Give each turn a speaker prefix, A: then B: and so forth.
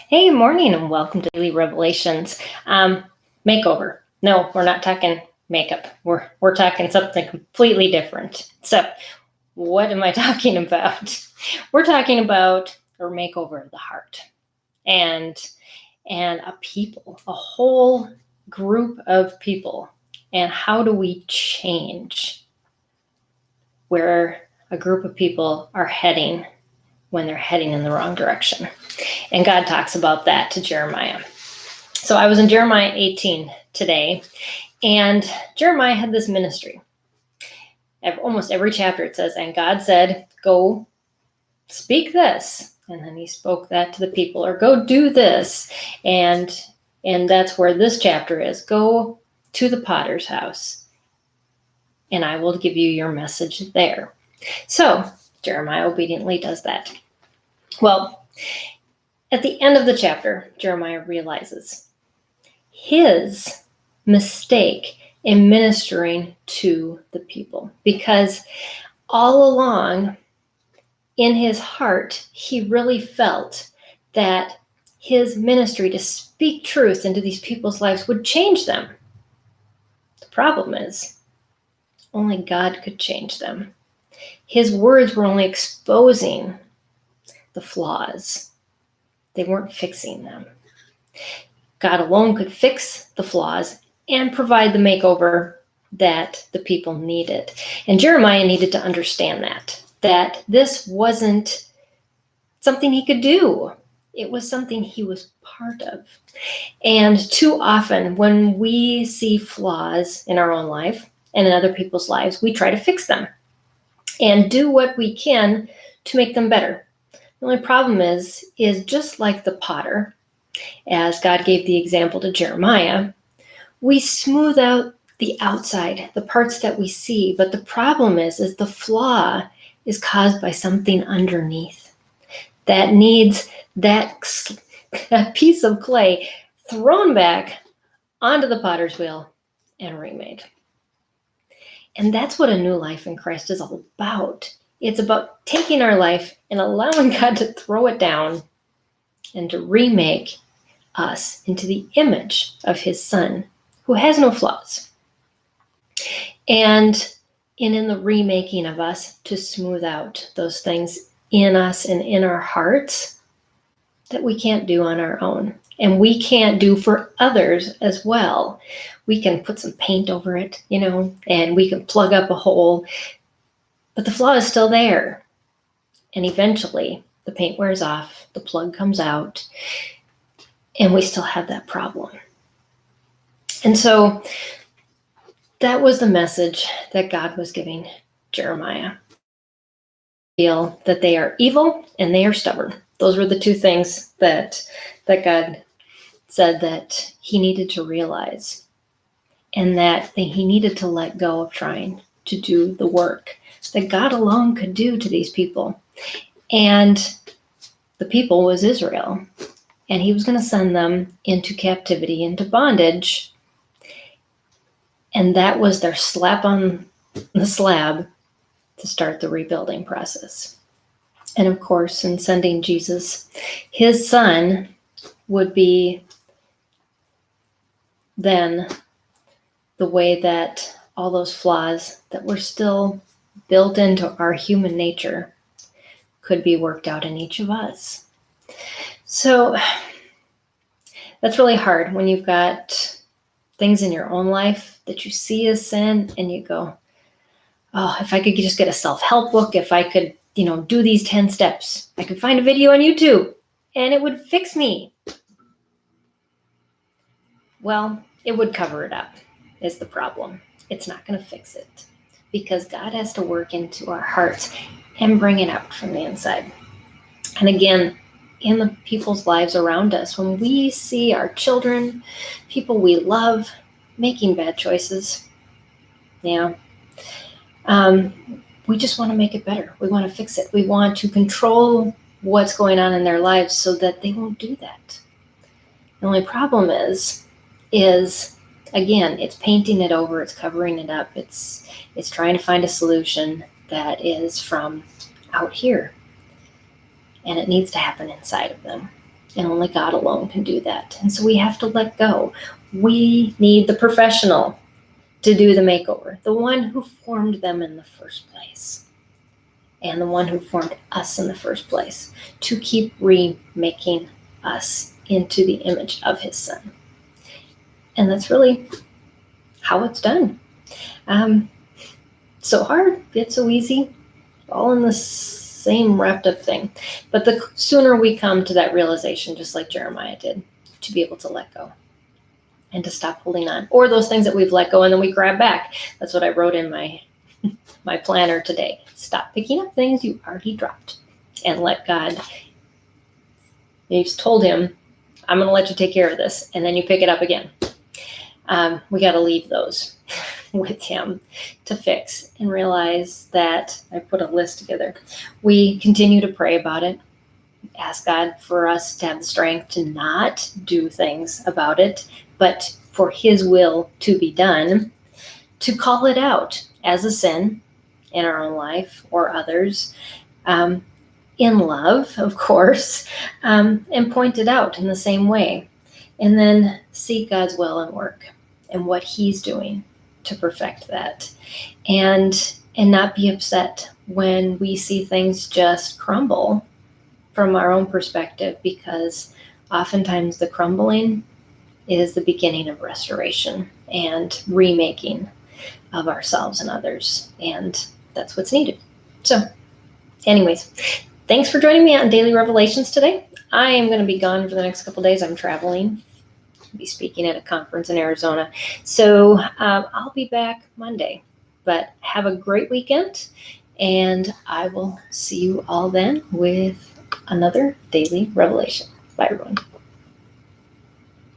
A: Hey, morning, and welcome to Daily Revelations. Makeover. No, we're not talking makeup. We're talking something completely different. So, what am I talking about? We're talking about a makeover of the heart, and a people, a whole group of people, and how do we change where a group of people are heading when they're heading in the wrong direction? And God talks about that to Jeremiah. So I was in Jeremiah 18 today, and Jeremiah had this ministry. Almost every chapter it says, and God said, go speak this. And then he spoke that to the people, or go do this. And that's where this chapter is. Go to the potter's house, and I will give you your message there. So Jeremiah obediently does that. Well, at the end of the chapter, Jeremiah realizes his mistake in ministering to the people, because all along in his heart, he really felt that his ministry to speak truth into these people's lives would change them. The problem is, only God could change them. His words were only exposing the flaws. They weren't fixing them. God alone could fix the flaws and provide the makeover that the people needed. And Jeremiah needed to understand that this wasn't something he could do. It was something he was part of. And too often when we see flaws in our own life and in other people's lives, we try to fix them and do what we can to make them better. The only problem is just like the potter, as God gave the example to Jeremiah, we smooth out the outside, the parts that we see, but the problem is the flaw is caused by something underneath that needs that piece of clay thrown back onto the potter's wheel and remade. And that's what a new life in Christ is all about. It's about taking our life and allowing God to throw it down and to remake us into the image of his Son, who has no flaws. And in the remaking of us, to smooth out those things in us and in our hearts that we can't do on our own. And we can't do for others as well. We can put some paint over it, and we can plug up a hole, but the flaw is still there. And eventually the paint wears off, the plug comes out, and we still have that problem. And so that was the message that God was giving Jeremiah. Feel that they are evil and they are stubborn. Those were the two things that God said that he needed to realize, and that he needed to let go of trying to do the work that God alone could do to these people. And the people was Israel. And he was going to send them into captivity, into bondage. And that was their slap on the slab to start the rebuilding process. And of course, in sending Jesus, his Son would be then the way that all those flaws that were still built into our human nature could be worked out in each of us. So that's really hard when you've got things in your own life that you see as sin and you go, oh, if I could just get a self-help book, if I could, do these 10 steps, I could find a video on YouTube and it would fix me. Well, it would cover it up, is the problem. It's not going to fix it, because God has to work into our hearts and bring it out from the inside. And again, in the people's lives around us, when we see our children, people we love, making bad choices, we just want to make it better. We want to fix it. We want to control what's going on in their lives so that they won't do that. The only problem is again, it's painting it over, it's covering it up, it's trying to find a solution that is from out here. And it needs to happen inside of them. And only God alone can do that. And so we have to let go. We need the professional to do the makeover, the one who formed them in the first place, and the one who formed us in the first place, to keep remaking us into the image of his son. And that's really how it's done. So hard, yet so easy, all in the same wrapped up thing. But the sooner we come to that realization, just like Jeremiah did, to be able to let go and to stop holding on, or those things that we've let go and then we grab back. That's what I wrote in my planner today. Stop picking up things you already dropped and let God. You've told him, I'm going to let you take care of this, and then you pick it up again. We got to leave those with him to fix and realize that I put a list together. We continue to pray about it. Ask God for us to have the strength to not do things about it, but for his will to be done, to call it out as a sin in our own life or others, in love, of course, and point it out in the same way. And then seek God's will and work and what he's doing to perfect that. And not be upset when we see things just crumble from our own perspective, because oftentimes the crumbling is the beginning of restoration and remaking of ourselves and others. And that's what's needed. So anyways, thanks for joining me on Daily Revelations today. I am going to be gone for the next couple days. I'm traveling. I'll be speaking at a conference in Arizona. So I'll be back Monday. But have a great weekend, and I will see you all then with another Daily Revelation. Bye, everyone.